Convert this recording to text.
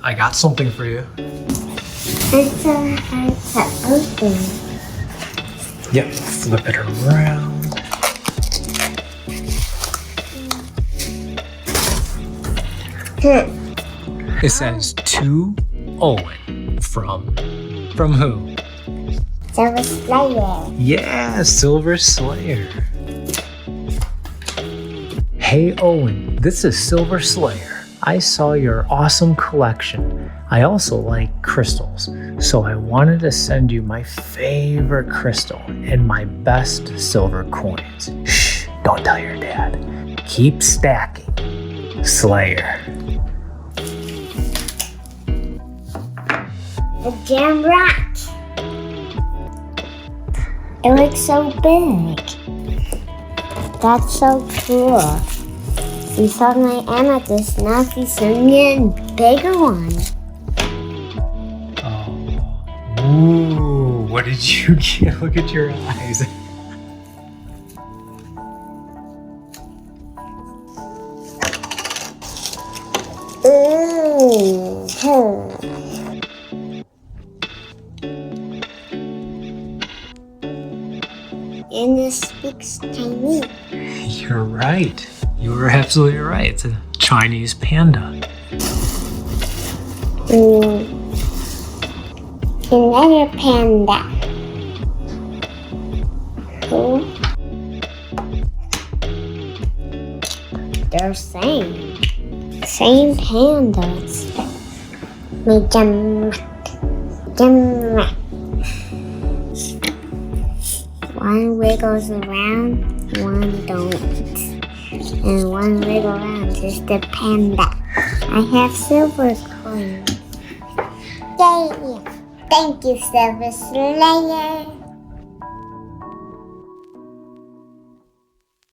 I got something for you. It's so hard to open. Yep, flip it around. It says to Owen from who? Silver Slayer. Yeah, Silver Slayer. Hey Owen, this is Silver Slayer. I saw your awesome collection. I also like crystals, so I wanted to send you my favorite crystal and my best silver coins. Shh, don't tell your dad. Keep stacking. Slayer. A gem rat. It looks so big. That's so cool. You saw my amethyst, now you send me a bigger one. Oh, ooh, what did you get? Look at your eyes. And it speaks Chinese. You're right. You were absolutely right. It's a Chinese panda. Another panda. Cool. They're same pandas. My gem rat. One wiggles around, one don't. And one wiggle around is the panda. I have silver coins. Yay! Thank you, Silver Slayer.